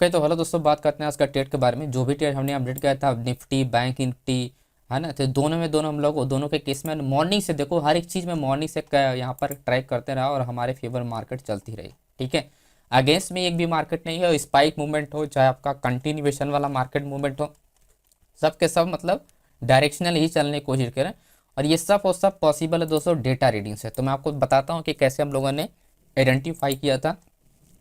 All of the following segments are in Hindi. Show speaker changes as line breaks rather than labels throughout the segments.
ओके, तो हेलो दोस्तों, बात करते हैं आज का ट्रेड के बारे में। जो भी ट्रेड हमने अपडेट किया था निफ्टी बैंक निफ्टी, है ना, तो दोनों हम लोग दोनों के केस में मॉर्निंग से देखो, हर एक चीज़ में मॉर्निंग से यहाँ पर ट्रैक करते रहा और हमारे फेवर मार्केट चलती रही। ठीक है, अगेंस्ट में एक भी मार्केट नहीं है, स्पाइक मूवमेंट हो चाहे आपका कंटिन्यूएशन वाला मार्केट मूवमेंट हो, सब के सब मतलब डायरेक्शनल ही चलने की कोशिश करें। और ये सब और सब पॉसिबल है दोस्तों डेटा रीडिंग से। तो मैं आपको बताता हूँ कि कैसे हम लोगों ने आइडेंटिफाई किया था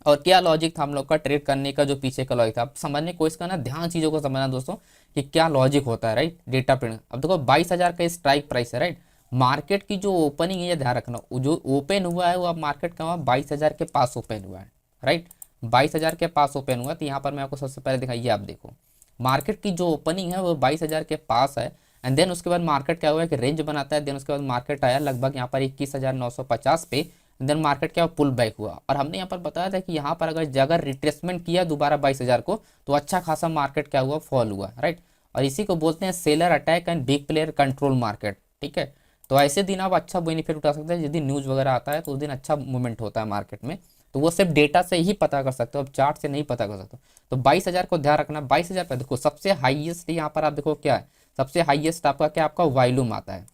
और क्या लॉजिक था हम लोग का ट्रेड करने का, जो पीछे का लॉजिक था। अब समझने की कोशिश करना, ध्यान चीज़ों को समझना दोस्तों कि क्या लॉजिक होता है, राइट। डेटा प्रिंट, अब देखो 22,000 का स्ट्राइक प्राइस है, राइट। मार्केट की जो ओपनिंग है, ये ध्यान रखना, जो ओपन हुआ है वो अब मार्केट का 22,000 के पास ओपन हुआ है, राइट। 22,000 के पास ओपन हुआ। तो यहाँ पर मैं आपको सबसे पहले दिखाइए, आप देखो मार्केट की जो ओपनिंग है वो 22,000 के पास है। एंड देन उसके बाद मार्केट क्या हुआ है कि रेंज बनाता है। देन उसके बाद मार्केट आया लगभग यहाँ पर 21,950 पे। देन मार्केट क्या पुल बैक हुआ। और हमने यहाँ पर बताया था कि यहाँ पर अगर रिट्रेसमेंट किया दोबारा 22,000 को, तो अच्छा खासा मार्केट क्या हुआ, फॉल हुआ, राइट। और इसी को बोलते हैं seller attack and big player control market. ठीक है, तो ऐसे दिन आप अच्छा बेनिफिट उठा सकते हैं। यदि न्यूज़ वगैरह आता है तो उस दिन अच्छा मूवमेंट होता है मार्केट में। तो वो सिर्फ डेटा से ही पता कर सकते हो, अब चार्ट से नहीं पता कर सकते। तो 22,000 को ध्यान रखना। 22,000 पर देखो सबसे हाईएस्ट यहाँ पर आप देखो क्या है, सबसे हाईएस्ट आपका क्या, आपका वॉल्यूम आता है।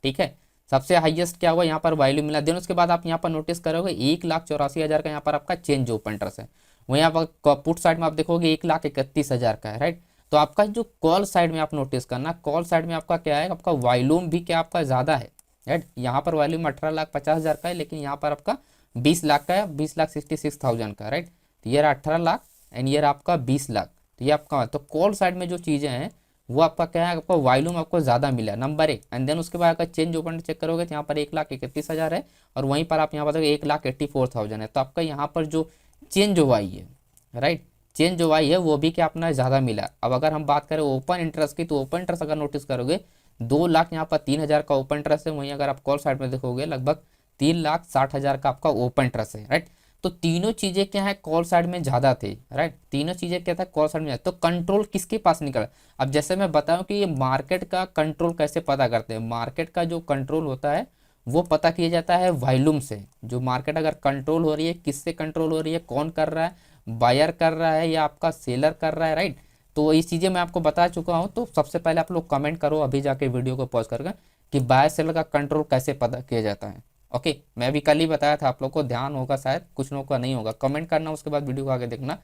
ठीक है, सबसे हाईएस्ट क्या हुआ यहाँ पर वैल्यू मिला। देन उसके बाद आप यहाँ पर नोटिस करोगे 1,84,000 का यहाँ पर आपका चेंज ओपन इंटरेस्ट है। वहीं आप पुट साइड में आप देखोगे 1,31,000 का है, राइट। तो आपका जो कॉल साइड में आप नोटिस करना, कॉल साइड में आपका क्या है, आपका वॉल्यूम भी क्या आपका ज़्यादा है, राइट। यहाँ पर वॉल्यूम 18,50,000 का है, लेकिन यहाँ पर आपका 20 लाख का है, 20,66,000 का, राइट। तो ये रहा 18 लाख एंड ये रहा आपका 20 लाख। तो ये आपका, तो कॉल साइड में जो चीज़ें हैं वो आपका क्या है, आपका वॉल्यूम आपको ज़्यादा मिला, नंबर एक। एंड देन उसके बाद अगर चेंज ओपन चेक करोगे तो यहाँ पर 1,31,000 है और वहीं पर आप यहाँ पर 1,84,000 है। तो आपका यहाँ पर जो चेंज जो आई है, राइट, चेंज जो आई है वो भी क्या अपना ज़्यादा मिला। अब अगर हम बात करें ओपन इंटरेस्ट की, तो ओपन इंटरेस्ट अगर नोटिस करोगे 2 लाख यहाँ पर 3,000 का ओपन इंटरेस्ट है। वहीं अगर आप कॉल साइड में देखोगे लगभग 3,60,000 का आपका ओपन इंटरेस्ट है, राइट। तो तीनों चीजें क्या है, कॉल साइड में ज्यादा थे, राइट। तीनों चीजें क्या था, कॉल साइड में। तो कंट्रोल किसके पास निकला। अब जैसे मैं बताऊं कि ये मार्केट का कंट्रोल कैसे पता करते हैं। मार्केट का जो कंट्रोल होता है वो पता किया जाता है वॉल्यूम से। जो मार्केट अगर कंट्रोल हो रही है, किससे कंट्रोल हो रही है, कौन कर रहा है, बायर कर रहा है या आपका सेलर कर रहा है, राइट। तो ये चीजें मैं आपको बता चुका हूँ। तो सबसे पहले आप लोग कमेंट करो अभी जाके वीडियो को पॉज करके कि बायर सेलर का कंट्रोल कैसे पता किया जाता है। ओके, मैं भी कल ही बताया था, आप लोग को ध्यान होगा, शायद कुछ लोगों का नहीं होगा। कमेंट करना, उसके बाद वीडियो को आगे देखना।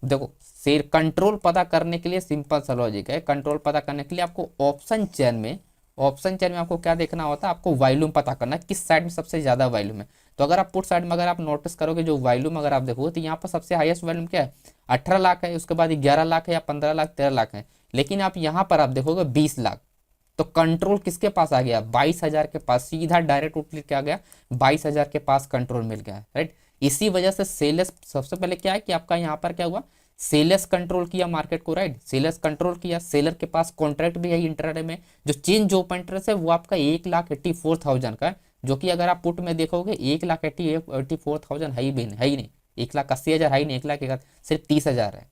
देखो शेर कंट्रोल पता करने के लिए सिंपल सा लॉजिक है। कंट्रोल पता करने के लिए आपको ऑप्शन चेन में आपको क्या देखना होता है, आपको वॉल्यूम पता करना है किस साइड में सबसे ज्यादा वॉल्यूम है। तो अगर आप पुट साइड में अगर आप नोटिस करोगे जो वॉल्यूम अगर आप देखो, तो यहाँ पर सबसे हाईएस्ट वॉल्यूम क्या है, 18 लाख है। उसके बाद 11 लाख है या 15 लाख 13 लाख है। लेकिन आप यहाँ पर आप देखोगे 20 लाख। तो कंट्रोल किसके पास आ गया, 22,000 के पास, सीधा डायरेक्ट उठ के आ गया, 22,000 के पास कंट्रोल मिल गया, राइट। इसी वजह से सेल्स, सबसे पहले क्या है कि आपका यहाँ पर क्या हुआ, सेलर्स कंट्रोल किया मार्केट को, राइट। सेलर्स कंट्रोल किया, सेलर के पास कॉन्ट्रैक्ट भी है इंट्राडे में। जो चेंज ओपन इंटरेस्ट है वो आपका 1,84,000 का है, जो कि अगर आप पुट में देखोगे 1,84,000 है ही नहीं, 1,80,000 है ही नहीं, 1,00,000 सिर्फ 30,000 है,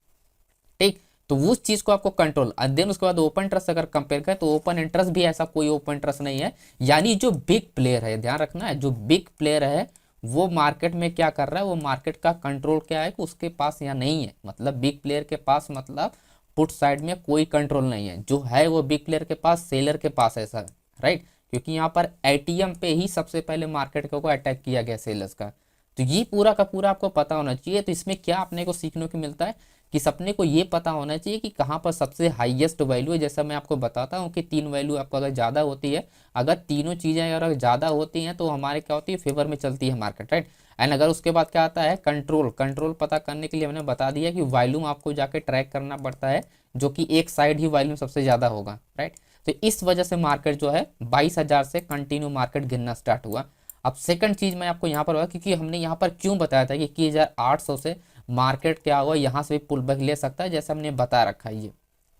ठीक। तो उस चीज को आपको कंट्रोल। देन उसके बाद ओपन इंटरेस्ट अगर कंपेयर करें तो ओपन इंटरेस्ट भी ऐसा कोई ओपन इंटरेस्ट नहीं है। यानी जो बिग प्लेयर है, ध्यान रखना है, जो बिग प्लेयर है वो मार्केट में क्या कर रहा है, वो मार्केट का कंट्रोल क्या है कि उसके पास यहाँ नहीं है। मतलब बिग प्लेयर के पास मतलब पुट साइड में कोई कंट्रोल नहीं है। जो है वो बिग प्लेयर के पास, सेलर के पास है सर, राइट। क्योंकि यहाँ पर एटीएम पे ही सबसे पहले मार्केट को अटैक किया गया सेलर्स का। तो ये पूरा का पूरा आपको पता होना चाहिए। तो इसमें क्या अपने को सीखने को मिलता है कि सपने को ये पता होना चाहिए कि कहाँ पर सबसे हाईएस्ट वैल्यू है। जैसा मैं आपको बताता हूँ कि 3 वैल्यू आपको अगर ज़्यादा होती है, अगर तीनों चीज़ें अगर ज़्यादा होती हैं तो हमारे क्या होती है, फेवर में चलती है मार्केट, राइट। एंड अगर उसके बाद क्या आता है, कंट्रोल पता करने के लिए मैंने बता दिया कि वॉल्यूम आपको जाके ट्रैक करना पड़ता है, जो कि एक साइड ही वॉल्यूम सबसे ज़्यादा होगा, राइट। तो इस वजह से मार्केट जो है 22,000 से कंटिन्यू मार्केट गिरना स्टार्ट हुआ। अब सेकंड चीज मैं आपको यहाँ पर होगा, क्योंकि हमने यहाँ पर क्यों बताया था कि 21,800 से मार्केट क्या हुआ, यहाँ से भी पुल बैक ले सकता है, जैसे हमने बता रखा है ये,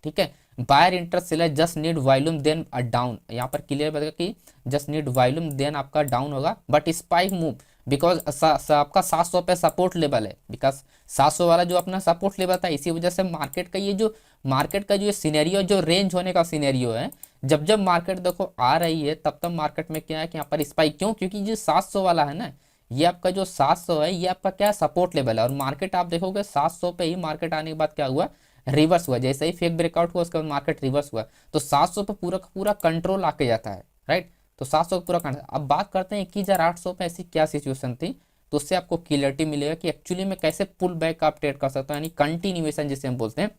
ठीक है। Buyer interest seller just need volume then a down, यहाँ पर क्लियर बताया कि जस्ट नीड वॉल्यूम देन आपका डाउन होगा, बट स्पाइक मूव बिकॉज आपका 700 पे सपोर्ट लेवल है। बिकॉज 700 वाला जो अपना सपोर्ट लेवल था, इसी वजह से मार्केट का जो सिनेरियो, जो रेंज होने का सिनेरियो है, जब जब मार्केट देखो आ रही है तब तब मार्केट में क्या है कि यहाँ पर स्पाइक, क्यों, क्योंकि जो 700 वाला है ना, ये आपका जो 700 है ये आपका क्या सपोर्ट लेवल है, और मार्केट आप देखोगे 700 पे ही मार्केट आने के बाद क्या हुआ, रिवर्स हुआ। जैसे ही फेक ब्रेकआउट हुआ उसके बाद मार्केट रिवर्स हुआ। तो 700 पे पूरा का पूरा कंट्रोल आके जाता है, राइट। तो 700 पूरा कंट्रोल। अब बात करते हैं 21,800 पे ऐसी क्या सिचुएशन थी, तो उससे आपको क्लियरिटी मिलेगा कि एक्चुअली में कैसे पुल बैक आप ट्रेड कर सकते हो, यानी कंटिन्यूएशन जिसे हम बोलते हैं।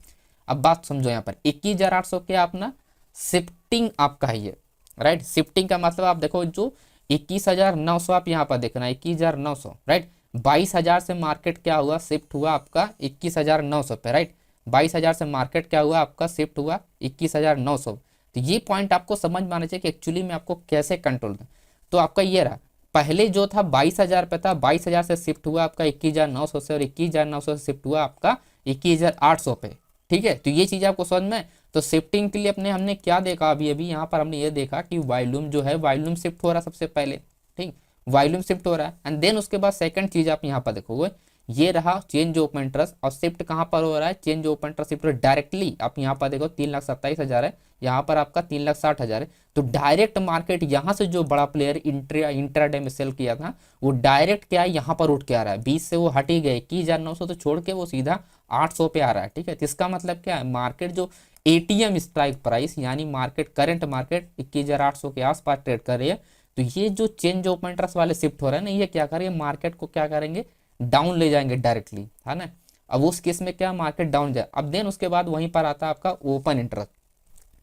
अब बात समझो, यहाँ पर 21,800 के अपना शिफ्टिंग आपका है ये, राइट। शिफ्टिंग का मतलब आप देखो जो 21,900 आप यहाँ पर देखना, 21,900, राइट। 22,000 से मार्केट क्या हुआ, शिफ्ट हुआ आपका 21,900 पे, राइट। 22,000 से मार्केट क्या हुआ आपका, शिफ्ट हुआ 21,900। तो ये पॉइंट आपको समझ में आना चाहिए कि एक्चुअली में आपको कैसे कंट्रोल दें। तो आपका ये रहा, पहले जो था 22,000 पे था, 22,000 से शिफ्ट हुआ आपका 21,900 से, और 21,900 से शिफ्ट हुआ आपका 21,800 पे, ठीक है। तो ये चीज़ आपको समझ में। तो शिफ्टिंग के लिए अपने हमने क्या देखा, अभी अभी यहाँ पर हमने ये देखा कि वॉल्यूम जो है वॉल्यूम शिफ्ट हो रहा है सबसे पहले, ठीक। वॉल्यूम शिफ्ट हो रहा है, एंड देन उसके बाद सेकंड चीज आप यहाँ पर देखोगे, ये रहा चेंज ऑफ इंटरेस्ट। और शिफ्ट कहाँ पर हो रहा है, change of interest shift directly आप यहाँ पर देखो 3,27,000 है, यहाँ पर आपका 3,60,000 है। तो डायरेक्ट मार्केट यहाँ से जो बड़ा प्लेयर इंट्राडे में सेल किया था वो डायरेक्ट क्या है यहाँ पर उठ के आ रहा है, 20 से वो हट ही गए 21,900 तो छोड़ के वो सीधा 800 पे आ रहा है, ठीक है। तो इसका मतलब क्या है, मार्केट जो एटीएम स्ट्राइक प्राइस यानी मार्केट करंट मार्केट 21,800 के आसपास ट्रेड कर रही है। तो ये जो चेंज ऑफ इंटरेस्ट वाले शिफ्ट हो रहे हैं ना, ये क्या करेंगे, मार्केट को क्या करेंगे, डाउन ले जाएंगे डायरेक्टली, है ना। अब उस केस में क्या मार्केट डाउन जाए। अब देन उसके बाद वहीं पर आता है आपका ओपन इंटरेस्ट,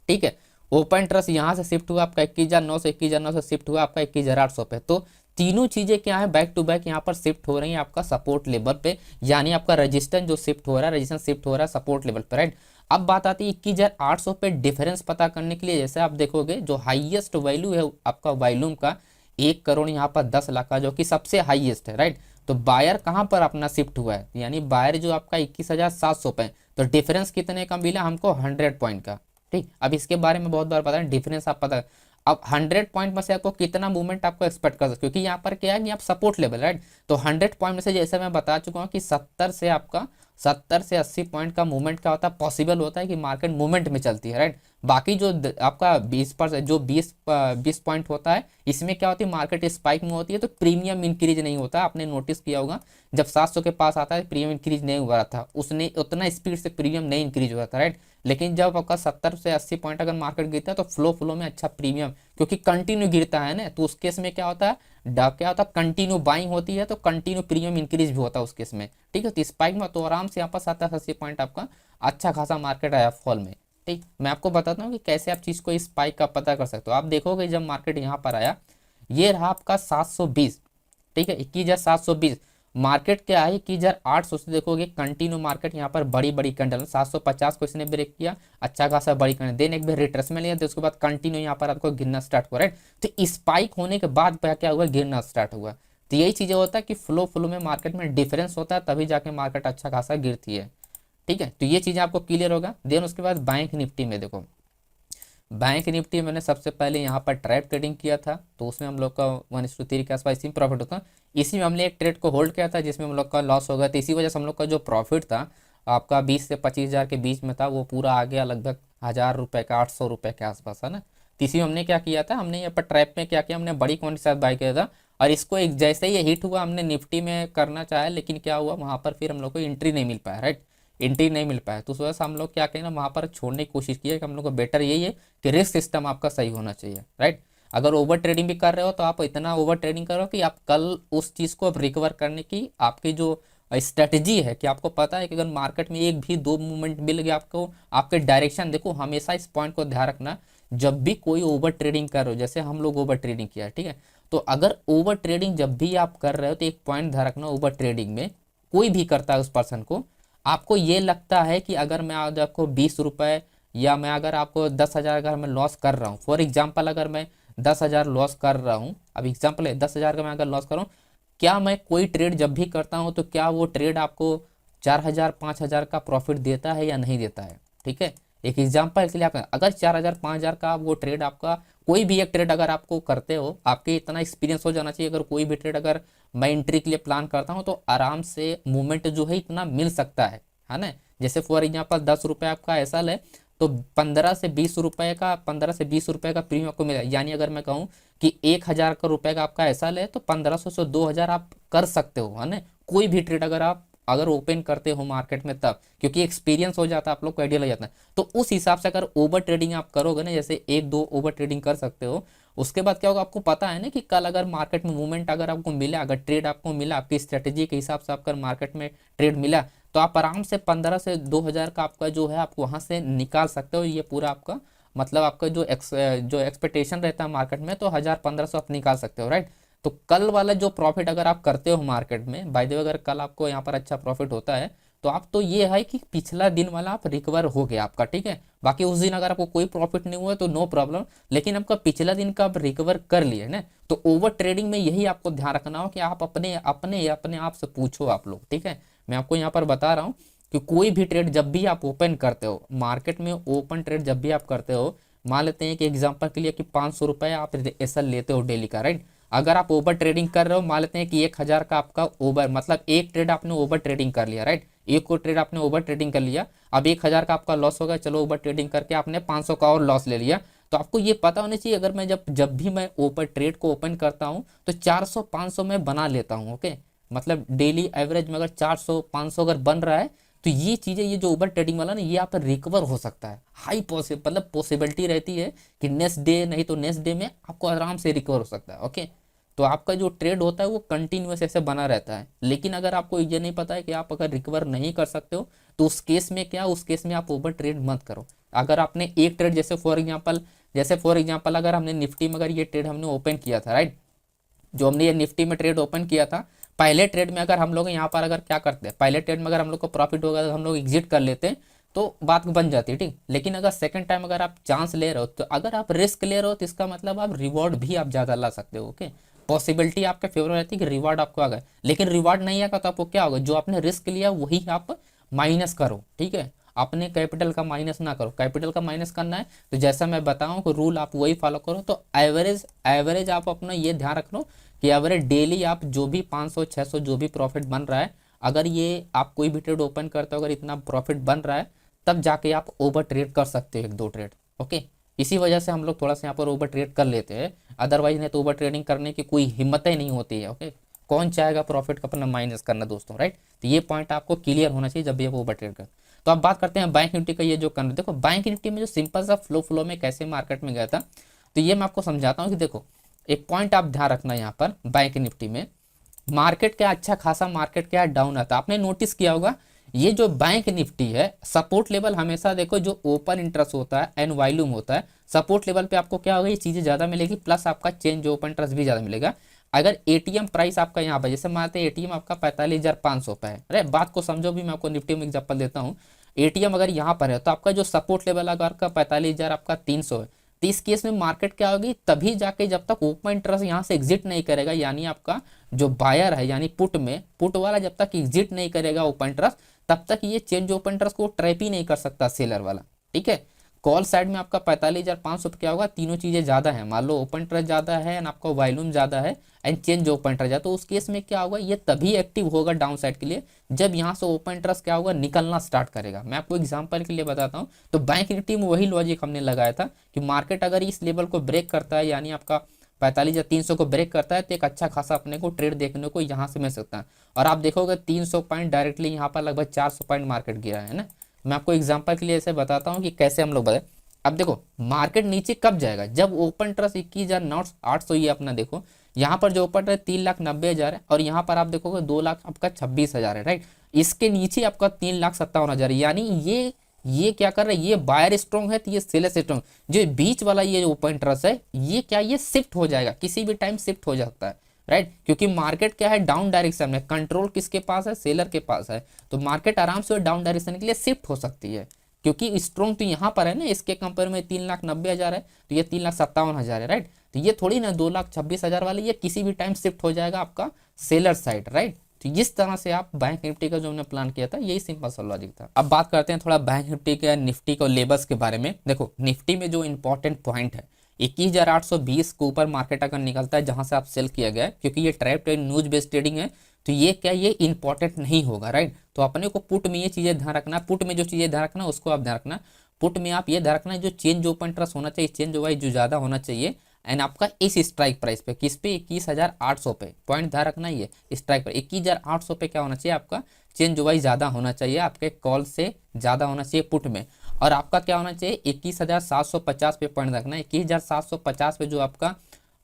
ठीक है। ओपन इंटरेस्ट यहाँ से शिफ्ट हुआ आपका 21,900, 21,900 से शिफ्ट हुआ आपका 21,800 पे। तो तीनों चीजें क्या है, बैक टू बैक यहाँ पर शिफ्ट हो रही है आपका सपोर्ट लेवल पे, यानी आपका रेजिस्टेंस जो शिफ्ट हो रहा है, रेजिस्टेंस शिफ्ट हो रहा है सपोर्ट लेवल पे, राइट। अब बात आती है 21,800 पे डिफरेंस पता करने के लिए। जैसे आप देखोगे जो हाईएस्ट वैल्यू है आपका वॉल्यूम का 1 करोड़ यहाँ पर 10 लाख का, जो कि सबसे हाईएस्ट है, राइट। तो बायर कहाँ पर अपना शिफ्ट हुआ है, यानी बायर जो आपका 21,700 पे। तो डिफरेंस कितने का मिला हमको, 100 पॉइंट का, ठीक। अब इसके बारे में बहुत बार पता है डिफरेंस आप पता। अब 100 पॉइंट में से आपको कितना मूवमेंट आपको एक्सपेक्ट कर सकते, क्योंकि यहाँ पर क्या है कि आप सपोर्ट लेवल, राइट। तो 100 पॉइंट में से जैसे मैं बता चुका हूँ कि 70 से 80 पॉइंट का मूवमेंट क्या होता है, पॉसिबल होता है कि मार्केट मूवमेंट में चलती है, राइट। बाकी जो आपका 20% जो 20 पॉइंट होता है, इसमें क्या होती है, मार्केट स्पाइक में होती है, तो प्रीमियम इंक्रीज नहीं होता। आपने नोटिस किया होगा जब 700 के पास आता है प्रीमियम इंक्रीज नहीं हुआ था, उसने उतना स्पीड से प्रीमियम नहीं इंक्रीज हुआ था, राइट। लेकिन जब आपका 70 से 80 पॉइंट अगर मार्केट गिरता है तो फ्लो में अच्छा प्रीमियम, क्योंकि कंटिन्यू गिरता है ना, तो उस केस में क्या होता है, क्या होता है, कंटिन्यू बाइंग होती है, तो कंटिन्यू प्रीमियम इंक्रीज भी होता है उस केस में, ठीक है। तो स्पाइक में तो आराम से यहाँ पर 70-80 पॉइंट आपका अच्छा खासा मार्केट आया फॉल में, ठीक। मैं आपको बताता हूँ कि कैसे आप चीज को स्पाइक का पता कर सकते हो। आप देखोगे जब मार्केट यहाँ पर आया, ये रहा आपका 720, ठीक है, 21,720। मार्केट क्या है 21,800 से देखोगे कंटिन्यू मार्केट यहाँ पर बड़ी बड़ी कैंडल 750 को इसने ब्रेक किया, अच्छा खासा बड़ी कैंडल, देन एक बार रिट्रेसमेंट लिया, तो उसके बाद कंटिन्यू यहाँ पर आपको गिरना स्टार्ट हुआ, राइट। तो स्पाइक होने के बाद क्या हुआ, गिरना स्टार्ट हुआ। तो यही चीजें होता है कि फ्लो में मार्केट में डिफरेंस होता है, तभी जाके मार्केट अच्छा खासा गिरती है, ठीक है। तो ये चीजें आपको क्लियर होगा। देन उसके बाद बैंक निफ्टी में देखो, बैंक निफ्टी मैंने सबसे पहले यहाँ पर ट्रैप ट्रेडिंग किया था, तो उसमें हम लोग का 1:3 के आसपास इसी में प्रॉफिट होता। इसी में हमने एक ट्रेड को होल्ड किया था जिसमें हम लोग का लॉस हो गया, तो इसी वजह से हम लोग का जो प्रॉफिट था आपका 20 से 25,000 के बीच में था, वो पूरा आ गया लगभग 1,000 रुपये का, 800 रुपये के आसपास, है ना। तो इसी में हमने क्या किया था, हमने यहाँ पर ट्रैप में क्या किया, हमने बड़ी क्वांटिटी साथ बाई किया था, और इसको एक जैसे ही हिट हुआ हमने निफ्टी में करना चाहा, लेकिन क्या हुआ वहाँ पर फिर हम लोग को एंट्री नहीं मिल पाया, राइट। एंट्री नहीं मिल पाया, तो उस वजह से हम लोग क्या करें ना, वहाँ पर छोड़ने की कोशिश की है कि हम लोग को बेटर यही है कि रिस्क सिस्टम आपका सही होना चाहिए, राइट। अगर ओवर ट्रेडिंग भी कर रहे हो तो आप इतना ओवर ट्रेडिंग करो कि आप कल उस चीज़ को रिकवर करने की आपकी जो स्ट्रेटजी है, कि आपको पता है कि अगर मार्केट में एक भी दो मूवमेंट मिल गया आपको, आपके डायरेक्शन देखो, हमेशा इस पॉइंट को ध्यान रखना, जब भी कोई ओवर ट्रेडिंग कर रहे हो, जैसे हम लोग ओवर ट्रेडिंग किया, ठीक है। तो अगर ओवर ट्रेडिंग जब भी आप कर रहे हो तो एक पॉइंट ध्यान रखना, ओवर ट्रेडिंग में कोई भी करता है उस पर्सन को, आपको ये लगता है कि अगर मैं आज आपको 20 रुपए, या मैं अगर आपको 10,000 अगर मैं लॉस कर रहा हूँ, फॉर एग्जाम्पल अगर मैं 10,000 लॉस कर रहा हूँ, अब एग्जाम्पल है 10,000 का मैं अगर लॉस कर रहा हूँ, क्या मैं कोई ट्रेड जब भी करता हूँ तो क्या वो ट्रेड आपको 4,000 5,000 का प्रॉफिट देता है या नहीं देता है, ठीक है। एक एग्जाम्पल के लिए आप अगर 4,000 5,000 का वो ट्रेड आपका, कोई भी एक ट्रेड अगर आपको करते हो, आपके इतना एक्सपीरियंस हो जाना चाहिए, अगर कोई भी ट्रेड अगर मैं एंट्री के लिए प्लान करता हूँ तो आराम से मूवमेंट जो है इतना मिल सकता है ना। जैसे फॉर एग्जाम्पल 10 रुपये आपका ऐसा है, तो 15 से 20 रुपए का प्रीमियम आपको मिला। यानी अगर मैं कहूँ कि 1,000 का रुपए का आपका ऐसा ले तो 1500 से 2,000 आप कर सकते हो, है ना। कोई भी ट्रेड अगर ओपन करते हो मार्केट में तब, क्योंकि एक्सपीरियंस हो जाता है, आप लोग को आइडिया लग जाता है। तो उस हिसाब से अगर ओवर ट्रेडिंग आप करोगे ना, जैसे एक दो ओवर ट्रेडिंग कर सकते हो, उसके बाद क्या होगा आपको पता है ना कि कल अगर मार्केट में मूवमेंट अगर आपको मिला, अगर ट्रेड आपको मिला, आपकी स्ट्रेटेजी के हिसाब से आपका मार्केट में ट्रेड मिला, तो आप आराम से 15 से 2,000 का आपका जो है आप वहां से निकाल सकते हो। ये पूरा आपका मतलब आपका जो एक्सपेक्टेशन रहता है मार्केट में, तो 1,000 1500 आप निकाल सकते हो, राइट। तो कल वाला जो प्रॉफिट अगर आप करते हो मार्केट में, बाय द वे अगर कल आपको यहाँ पर अच्छा प्रॉफिट होता है, तो आप तो ये है कि पिछला दिन वाला आप रिकवर हो गया आपका, ठीक है। बाकी उस दिन अगर आपको कोई प्रॉफिट नहीं हुआ तो नो प्रॉब्लम, लेकिन आपका पिछला दिन का आप रिकवर कर लिए ना। तो ओवर ट्रेडिंग में यही आपको ध्यान रखना हो कि आप अपने अपने अपने आप से पूछो आप लोग, ठीक है। मैं आपको यहाँ पर बता रहा हूँ कि कोई भी ट्रेड जब भी आप ओपन करते हो मार्केट में, ओपन ट्रेड जब भी आप करते हो, मान लेते हैं कि एग्जांपल के लिए कि 500 रुपए आप ऐसा लेते हो डेली का, राइट। अगर आप ओवर ट्रेडिंग कर रहे हो, मान लेते हैं कि 1,000 का आपका ओवर मतलब एक ट्रेड आपने ओवर ट्रेडिंग कर लिया, राइट। एक को ट्रेड आपने ओवर ट्रेडिंग कर लिया, अब 1,000 का आपका लॉस होगा, चलो ओवर ट्रेडिंग करके आपने 500 का और लॉस ले लिया। तो आपको ये पता होना चाहिए, अगर मैं जब भी मैं ओपर ट्रेड को ओपन करता हूँ तो 400 500 में बना लेता हूँ, ओके। मतलब डेली एवरेज में अगर 400 500 अगर बन रहा है, तो ये चीजें, ये जो ओवर ट्रेडिंग वाला ना, ये आप रिकवर हो सकता है। हाई मतलब पॉसिबिलिटी रहती है कि नेक्स्ट डे नहीं तो नेक्स्ट डे में आपको आराम से रिकवर हो सकता है, ओके। तो आपका जो ट्रेड होता है वो कंटिन्यूअस ऐसे बना रहता है। लेकिन अगर आपको ये नहीं पता है कि आप अगर रिकवर नहीं कर सकते हो, तो उस केस में क्या, उस केस में आप ओवर ट्रेड मत करो। अगर आपने एक ट्रेड जैसे फॉर एग्जांपल अगर हमने निफ्टी में अगर ये ट्रेड हमने ओपन किया था, राइट, जो हमने ये निफ्टी में ट्रेड ओपन किया था, पहले ट्रेड में अगर हम लोग यहाँ पर अगर क्या करते हैं, पहले ट्रेड में अगर हम लोग को प्रॉफिट होगा तो हम लोग एग्जिट कर लेते हैं, तो बात बन जाती है, ठीक। लेकिन अगर सेकंड टाइम अगर आप चांस ले रहे हो, तो अगर आप रिस्क ले रहे हो, तो इसका मतलब आप रिवॉर्ड भी आप ज़्यादा ला सकते हो, ओके। पॉसिबिलिटी आपके फेवर रहती है कि रिवार्ड आपको आ गए, लेकिन रिवार्ड नहीं आएगा तो आपको क्या होगा, जो आपने रिस्क लिया वही आप माइनस करो, ठीक है। अपने कैपिटल का माइनस ना करो, कैपिटल का माइनस करना है तो जैसा मैं बताऊं कि रूल आप वही फॉलो करो। तो एवरेज एवरेज आप अपना ये ध्यान रख लो कि एवरेज डेली आप जो भी 500 600 जो भी प्रॉफिट बन रहा है, अगर ये आप कोई भी ट्रेड ओपन करते हो, अगर इतना प्रॉफिट बन रहा है, तब जाके आप ओवर ट्रेड कर सकते हो एक दो ट्रेड, ओके। इसी वजह से हम लोग थोड़ा सा यहाँ पर ओवर ट्रेड कर लेते हैं, अदरवाइज नहीं तो ओवर ट्रेडिंग करने की कोई हिम्मत ही नहीं होती है, ओके। कौन चाहेगा प्रॉफिट का अपना माइनस करना दोस्तों, राइट। तो ये पॉइंट आपको क्लियर होना चाहिए जब भी आप ओवर ट्रेड कर। तो अब बात करते हैं बैंक निफ्टी का। ये जो कर देखो बैंक निफ्टी में जो सिंपल सा फ्लो में कैसे मार्केट में गया था, तो ये मैं आपको समझाता हूँ कि देखो एक पॉइंट आप ध्यान रखना यहाँ पर, बैंक निफ्टी में मार्केट क्या अच्छा खासा मार्केट क्या डाउन आता, आपने नोटिस किया होगा। ये जो बैंक निफ्टी है, सपोर्ट लेवल हमेशा देखो जो ओपन इंटरेस्ट होता है एंड वॉल्यूम होता है, सपोर्ट लेवल पे आपको क्या होगा, ये चीजें ज्यादा मिलेगी, प्लस आपका चेंज ओपन इंटरेस्ट भी ज्यादा मिलेगा। अगर एटीएम प्राइस आपका यहाँ पर जैसे मानते हैं एटीएम आपका 45,500 पे है, अरे बात को समझो भी, मैं आपको निफ्टी में एग्जांपल देता हूँ। एटीएम अगर यहाँ पर है तो आपका जो सपोर्ट लेवल अगर आपका 45,000 आपका 300 है, तो इस केस में मार्केट क्या होगी, तभी जाके जब तक ओपन इंटरेस्ट यहाँ से एग्जिट नहीं करेगा, यानी आपका जो बायर है यानी पुट वाला जब तक एग्जिट नहीं करेगा ओपन इंटरेस्ट, तब तक ये चेंज ओपन इंटरेस्ट को ट्रैप ही नहीं कर सकता सेलर वाला, ठीक है। कॉल साइड में आपका 45,500 क्या होगा, तीनों चीजें ज्यादा है, मान लो ओपन इंटरेस्ट ज्यादा है एंड आपका वॉल्यूम ज्यादा है एंड चेंज ओपन इंटरेस्ट ज्यादा, तो उस केस में क्या होगा, ये तभी एक्टिव होगा डाउन साइड के लिए जब यहाँ से ओपन इंटरेस्ट क्या होगा, निकलना स्टार्ट करेगा। मैं आपको एग्जांपल के लिए बताता हूँ। तो बैंक निफ्टी में वही लॉजिक हमने लगाया था कि मार्केट अगर इस लेवल को ब्रेक करता है, यानी आपका 45,300 को ब्रेक करता है, तो एक अच्छा खासा अपने को ट्रेड देखने को यहाँ से मिल सकता है। और आप देखोगे 300 पॉइंट डायरेक्टली यहाँ पर लगभग 400 पॉइंट मार्केट गिरा है ना। मैं आपको एग्जांपल के लिए ऐसे बताता हूँ कि कैसे हम लोग बताए। अब देखो मार्केट नीचे कब जाएगा, जब ओपन ट्रस्ट 21,800, ये अपना देखो यहाँ पर जो ओपन ट्रस्ट 3,90,000 है, और यहाँ पर आप देखोगे 2,00,000 आपका 26,000 है, राइट। इसके नीचे आपका 3,57,000 है, यानी ये क्या कर रहा है, ये बायर स्ट्रॉन्ग है तो ये सेलर स्ट्रॉन्ग। जो बीच वाला ये ओपन ट्रस्ट है, ये क्या, ये शिफ्ट हो जाएगा, किसी भी टाइम शिफ्ट हो सकता है, राइट। क्योंकि मार्केट क्या है, डाउन डायरेक्शन में, कंट्रोल किसके पास है, सेलर के पास है, तो मार्केट आराम से डाउन डायरेक्शन के लिए शिफ्ट हो सकती है। क्योंकि स्ट्रॉन्ग तो यहाँ पर है ना, इसके कंपेयर में 3,90,000 है, तो ये 3,57,000 है, राइट। तो ये थोड़ी ना 2,26,000 वाले, ये किसी भी टाइम शिफ्ट हो जाएगा आपका सेलर साइड, राइट। तो इस तरह से आप बैंक निफ्टी का जो हमने प्लान किया था, यही सिंपल सा लॉजिक था। अब बात करते हैं थोड़ा बैंक निफ्टी के निफ्टी को लेबल्स के बारे में। देखो निफ्टी में जो इंपॉर्टेंट पॉइंट है, 21,820 के ऊपर मार्केट अगर निकलता है जहां से आप सेल किया गया है, क्योंकि ये trap trade news based trading है, तो ये क्या, ये इंपॉर्टेंट नहीं होगा, राइट। तो अपने को पुट में ये चीजें ध्यान रखना, पुट में जो चीजें ध्यान रखना उसको आप ध्यान रखना। पुट में आप ये ध्यान रखना जो चेंज ओपन इंटरेस्ट होना चाहिए, चेंज वाइज जो ज़्यादा होना चाहिए एंड आपका इस स्ट्राइक प्राइस पे, किस पे, 21,800 पे, पॉइंट ध्यान रखना ये स्ट्राइक पर 21,800 पे क्या होना चाहिए आपका चेंज वाइज ज़्यादा होना चाहिए, आपके कॉल से ज़्यादा होना चाहिए पुट में। और आपका क्या होना चाहिए 21,750 पे पॉइंट रखना है, 21,750 पे जो आपका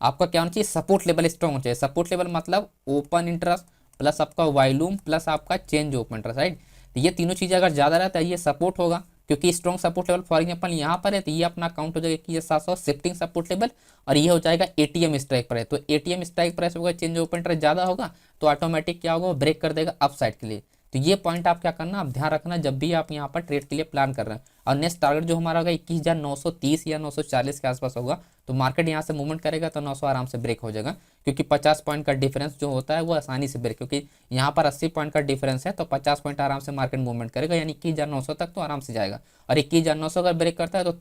आपका क्या होना चाहिए सपोर्ट लेवल स्ट्रॉन्ग होना चाहिए। सपोर्ट लेवल मतलब ओपन इंटरेस्ट प्लस आपका वॉल्यूम प्लस आपका चेंज ओपन इंटरेस्ट, राइट। तो ये तीनों चीज़ें अगर ज़्यादा रहता है ये सपोर्ट होगा, क्योंकि strong support level for example यहाँ पर है तो ये अपना काउंट हो जाएगा कि ये 700 शिफ्टिंग सपोर्ट लेवल, और ये हो जाएगा एटीएम स्ट्राइक प्राइस। तो एटीएम स्ट्राइक प्राइस होगा चेंज ओपन इंटरेस्ट ज़्यादा होगा तो ऑटोमेटिक क्या होगा ब्रेक कर देगा अप साइड के लिए। तो ये पॉइंट आप क्या करना, आप ध्यान रखना जब भी आप यहाँ पर ट्रेड के लिए प्लान कर रहे हैं। और नेक्स्ट टारगेट जो हमारा होगा 21,930 या 940 के आसपास होगा, तो मार्केट यहाँ से मूवमेंट करेगा तो 900 आराम से ब्रेक हो जाएगा, क्योंकि 50 पॉइंट का डिफरेंस जो होता है वो आसानी से ब्रेक, क्योंकि यहाँ पर 80 पॉइंट का डिफरेंस है तो 50 पॉइंट आराम से मार्केट मूवमेंट करेगा, यानी 21,900 तक तो आराम से जाएगा। और 21,900 अगर ब्रेक करता है तो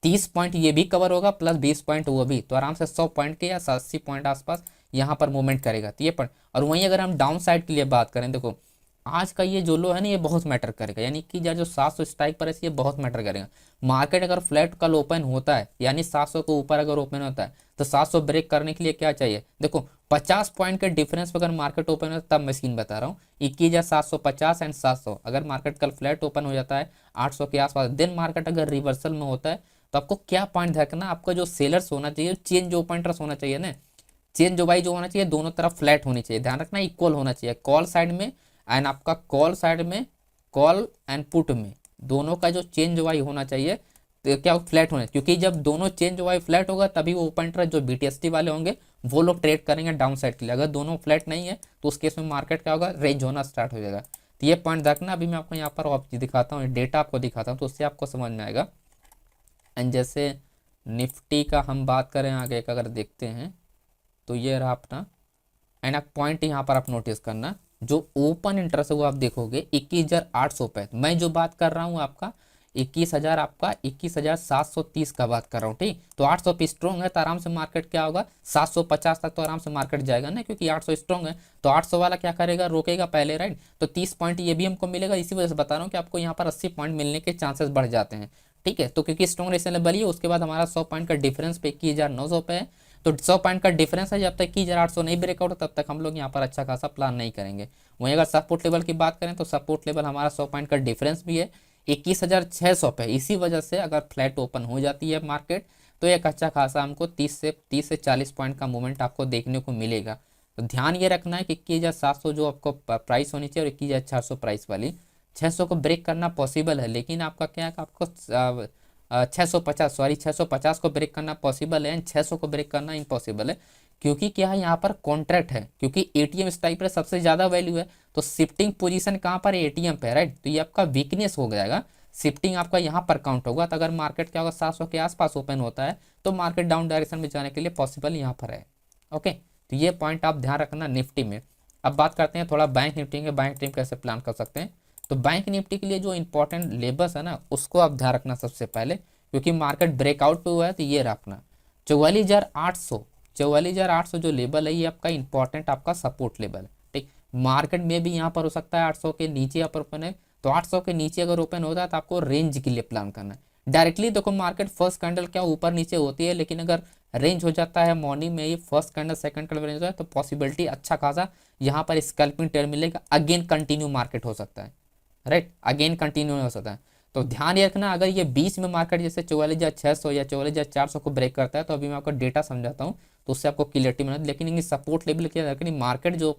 30 पॉइंट ये भी कवर होगा प्लस 20 पॉइंट वो भी, तो आराम से 100 पॉइंट के या 80 पॉइंट आसपास यहाँ पर मूवमेंट करेगा। तो ये पॉइंट, और वहीं अगर हम डाउन साइड के लिए बात करें, देखो आज का ये जो लो है ना ये बहुत मैटर करेगा, यानी कि जो 700 स्ट्राइक पर है ये बहुत मैटर करेगा। मार्केट अगर फ्लैट कल ओपन होता है यानी 700 के ऊपर अगर ओपन होता है तो 700 ब्रेक करने के लिए क्या चाहिए, देखो 50 पॉइंट के डिफरेंस पर अगर मार्केट ओपन होता है तब मैं स्क्रीन बता रहा हूँ 21,750 एंड 700। अगर मार्केट कल फ्लैट ओपन हो जाता है 800 के आसपास, देन मार्केट अगर रिवर्सल में होता है तो आपको क्या पॉइंट ध्यान रखना, आपका जो सेलर्स होना चाहिए चेंज ओपन इंटरेस्ट होना चाहिए ना, चेंज जो भाई जो होना चाहिए दोनों तरफ फ्लैट होनी चाहिए, ध्यान रखना इक्वल होना चाहिए कॉल साइड में एंड आपका कॉल साइड में, कॉल एंड पुट में दोनों का जो चेंज वाई होना चाहिए तो क्या फ्लैट होना, क्योंकि जब दोनों चेंज वाई फ्लैट होगा तभी वो ओपन इंटरेस्ट जो बीटीएसटी वाले होंगे वो लोग ट्रेड करेंगे डाउन साइड के लिए। अगर दोनों फ्लैट नहीं है तो उस केस में मार्केट क्या होगा रेंज होना स्टार्ट हो जाएगा। तो ये पॉइंट रखना। अभी मैं आपको यहाँ पर दिखाता हूँ, डेटा आपको दिखाता हूँ तो उससे आपको समझ में आएगा। एंड जैसे निफ्टी का हम बात करें आगे का अगर देखते हैं तो ये रहा अपना, एंड आप पॉइंट यहाँ पर आप नोटिस करना जो ओपन इंटरेस्ट है वो आप देखोगे 21,800 पे, मैं जो बात कर रहा हूँ आपका 21,000 आपका 21,730 का बात कर रहा हूँ, ठीक। तो 800 पे स्ट्रॉन्ग है तो आराम से मार्केट क्या होगा 750 तक तो आराम से मार्केट जाएगा ना, क्योंकि 800 स्ट्रॉन्ग है तो 800 वाला क्या करेगा रोकेगा पहले, राइट। तो 30 पॉइंट ये भी हमको मिलेगा, इसी वजह से बता रहा हूँ कि आपको यहाँ पर 80 पॉइंट मिलने के चांसेस बढ़ जाते हैं, ठीक है। तो क्योंकि स्ट्रॉन्ग रेशन लेवल ही है, उसके बाद हमारा 100 पॉइंट का डिफरेंस पे 21,900 पे है, तो 100 पॉइंट का डिफरेंस है, जब तक 21,800 नहीं ब्रेकआउट तब तक हम लोग यहाँ पर अच्छा खासा प्लान नहीं करेंगे। वहीं अगर सपोर्ट लेवल की बात करें तो सपोर्ट लेवल हमारा 100 पॉइंट का डिफरेंस भी है 21,600 पे, इसी वजह से अगर फ्लैट ओपन हो जाती है मार्केट तो एक अच्छा खासा हमको 30 से 40 पॉइंट का मूवमेंट आपको देखने को मिलेगा। तो ध्यान ये रखना है कि 21,700 जो आपको प्राइस होनी चाहिए और 21,400 प्राइस वाली 600 को ब्रेक करना पॉसिबल है, लेकिन आपका क्या है आपको 650 को ब्रेक करना पॉसिबल है, 600 को ब्रेक करना इम्पॉसिबल है। क्योंकि क्या है यहाँ पर कॉन्ट्रैक्ट है, क्योंकि एटीएम स्ट्राइक पर सबसे ज़्यादा वैल्यू है, तो शिफ्टिंग पोजीशन कहाँ पर एटीएम पे, राइट। तो ये आपका वीकनेस हो जाएगा, शिफ्टिंग आपका यहाँ पर काउंट होगा। तो अगर मार्केट क्या होगा 700 के आसपास ओपन होता है तो मार्केट डाउन डायरेक्शन में जाने के लिए पॉसिबल यहाँ पर है, ओके। तो ये पॉइंट आप ध्यान रखना निफ्टी में। अब बात करते हैं थोड़ा बैंक निफ्टी के, बैंक निफ्टी कैसे प्लान कर सकते हैं। तो बैंक निफ्टी के लिए जो इंपॉर्टेंट लेवल्स है ना उसको आप ध्यान रखना सबसे पहले, क्योंकि मार्केट ब्रेकआउट पे हुआ है तो ये रखना 44,800 जो लेवल है ये आपका इंपॉर्टेंट आपका सपोर्ट लेवल है, ठीक। मार्केट में भी यहाँ पर हो सकता है 800 के नीचे अपर ओपन है, तो 800 के नीचे अगर ओपन होता है तो आपको रेंज के लिए प्लान करना है। डायरेक्टली देखो मार्केट फर्स्ट कैंडल क्या ऊपर नीचे होती है, लेकिन अगर रेंज हो जाता है मॉर्निंग में ये first candle second candle range होता है तो पॉसिबिलिटी अच्छा खासा यहाँ पर स्कैल्पिंग ट्रेड मिलेगा, अगेन कंटिन्यू मार्केट हो सकता है, राइट, अगेन कंटिन्यू हो सकता है। तो ध्यान ये रखना अगर ये बीच में मार्केट जैसे 44,600 या 44,400 को ब्रेक करता है तो अभी मैं आपको डेटा समझाता हूँ तो उससे आपको क्लियरिटी मिलेगी। लेकिन ये सपोर्ट लेवल क्या रखनी, मार्केट जो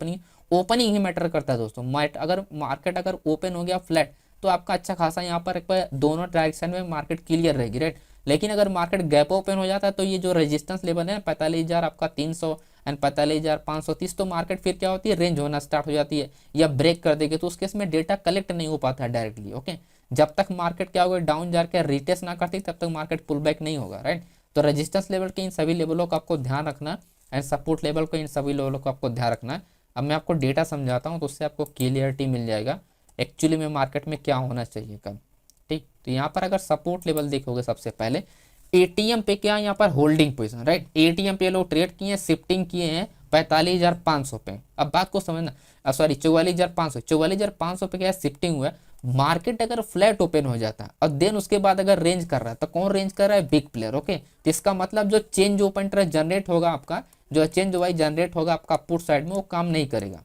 ओपनिंग ही मैटर करता है दोस्तों। अगर मार्केट अगर ओपन हो गया फ्लैट तो आपका अच्छा खासा यहाँ पर एक दोनों डायरेक्शन में मार्केट क्लियर रहेगी, राइट। लेकिन अगर मार्केट गैप ओपन हो जाता है तो ये जो रेजिस्टेंस लेवल है 45,000 आपका 300 एंड 45,530, तो मार्केट फिर क्या होती है रेंज होना स्टार्ट हो जाती है या ब्रेक कर देगी, तो उस केस में डेटा कलेक्ट नहीं हो पाता है डायरेक्टली, ओके। जब तक मार्केट क्या होगा डाउन जाकर रिटेस्ट ना करती तब तक मार्केट पुल बैक नहीं होगा, राइट। तो रेजिस्टेंस लेवल के इन सभी लेवलों का आपको ध्यान रखना एंड सपोर्ट लेवल को इन सभी लेवलों को आपको ध्यान रखना है। अब मैं आपको डेटा समझाता हूँ तो उससे आपको क्लियरिटी मिल जाएगा एक्चुअली में मार्केट में क्या होना चाहिए कब, ठीक। तो यहाँ पर अगर सपोर्ट लेवल देखोगे सबसे पहले एटीएम पे क्या यहाँ पर होल्डिंग पोजीशन, राइट। एटीएम पे लोग ट्रेड किए हैं, शिफ्टिंग किए हैं 45,500 पे। अब बात को समझना, सॉरी 44,500 पे क्या है शिफ्टिंग हुआ है, मार्केट अगर फ्लैट ओपन हो जाता है और देन उसके बाद अगर रेंज कर रहा है, तो कौन रेंज कर रहा है? Big player. ओके, तो इसका मतलब जो चेंज ओपन इंटरेस्ट जनरेट होगा आपका, जो चेंज वाई जनरेट होगा आपका पुट साइड में, वो काम नहीं करेगा।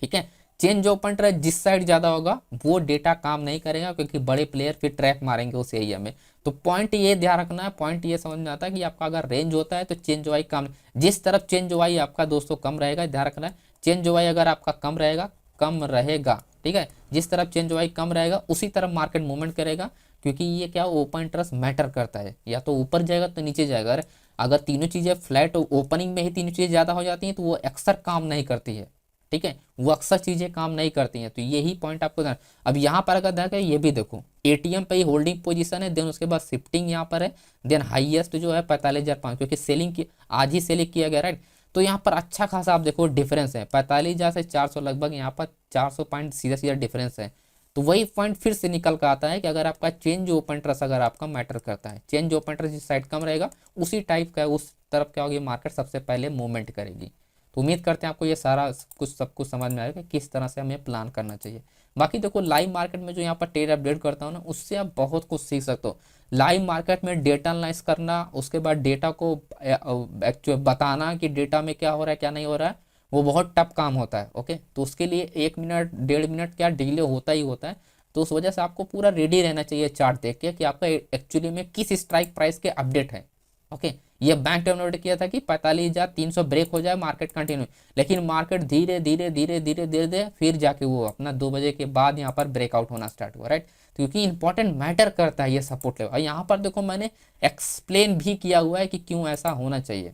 ठीक है, चेंज ओपन इंटरेस्ट जिस साइड ज्यादा होगा वो डेटा काम नहीं करेगा, क्योंकि बड़े प्लेयर फिर ट्रैप मारेंगे उस एरिया में। तो पॉइंट ये ध्यान रखना है, पॉइंट ये समझ में आता है कि आपका अगर रेंज होता है तो चेंज वाई कम, जिस तरफ चेंज वाई आपका दोस्तों कम रहेगा, ध्यान रखना है, चेंज वाई अगर आपका कम रहेगा, कम रहेगा, ठीक है, जिस तरफ चेंज वाई कम रहेगा उसी तरफ मार्केट मूवमेंट करेगा। क्योंकि ये क्या, ओपन इंटरेस्ट मैटर करता है, या तो ऊपर जाएगा तो नीचे जाएगा। अगर तीनों चीजें फ्लैट ओपनिंग में ही तीनों चीजें ज्यादा हो जाती हैं तो वो अक्सर काम नहीं करती है। ठीक है, वो अक्सर चीजें काम नहीं करती हैं, तो यही पॉइंट आपको ध्यान। अब यहाँ पर अगर देखा, ये भी देखो एटीएम पे ही होल्डिंग पोजीशन है, देन उसके बाद शिफ्टिंग यहाँ पर है, देन हाईएस्ट जो है 45,500, क्योंकि सेलिंग की आज ही सेलिंग किया गया, राइट। तो यहाँ पर अच्छा खासा आप देखो डिफरेंस है, 45,000 से 400 लगभग, यहाँ पर 400 पॉइंट सीधा सीधा डिफरेंस है। तो वही पॉइंट फिर से निकल कर आता है कि अगर आपका चेंज ओपन इंटरेस्ट अगर आपका मैटर करता है, चेंज ओपन इंटरेस्ट जिस साइड कम रहेगा उसी टाइप का उस तरफ क्या होगी, मार्केट सबसे पहले मूवमेंट करेगी। तो उम्मीद करते हैं आपको ये सारा कुछ सब कुछ समझ में आएगा कि किस तरह से हमें प्लान करना चाहिए। बाकी देखो लाइव मार्केट में जो यहाँ पर ट्रेड अपडेट करता हूँ ना, उससे आप बहुत कुछ सीख सकते हो। लाइव मार्केट में डेटा एनालाइज करना, उसके बाद डेटा को एक्चुअली बताना कि डेटा में क्या हो रहा है क्या नहीं हो रहा है, वो बहुत टफ काम होता है। ओके, तो उसके लिए 1 मिनट 1.5 मिनट क्या डिले होता ही होता है। तो उस वजह से आपको पूरा रेडी रहना चाहिए चार्ट देख के कि आपका एक्चुअली में किस स्ट्राइक प्राइस के अपडेट है। ओके, ये बैंक ने नोट किया था कि 45,300 ब्रेक हो जाए मार्केट कंटिन्यू, लेकिन मार्केट धीरे धीरे धीरे धीरे धीरे धीरे फिर जाके वो अपना 2 बजे के बाद यहाँ पर ब्रेकआउट होना स्टार्ट हुआ, राइट। क्योंकि इंपॉर्टेंट मैटर करता है ये सपोर्ट लेवल। यहाँ पर देखो मैंने एक्सप्लेन भी किया हुआ है कि क्यों ऐसा होना चाहिए।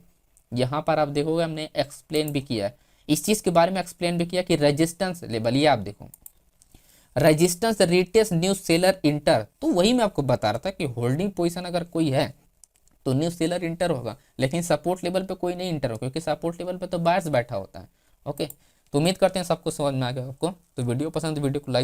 यहाँ पर आप देखोगे हमने एक्सप्लेन भी किया है, इस चीज के बारे में एक्सप्लेन भी किया कि रेजिस्टेंस लेवल, ये आप देखो resistance retest new seller inter, तो वही मैं आपको बता रहा था कि होल्डिंग पोजीशन अगर कोई है तो न्यू सेलर इंटर होगा, लेकिन सपोर्ट लेवल पे कोई नहीं इंटर होगा, क्योंकि सपोर्ट लेवल पे तो बायर्स बैठा होता है। ओके, तो उम्मीद करते हैं सबको समझ में आ गया आपको। तो वीडियो पसंद, वीडियो को लाइक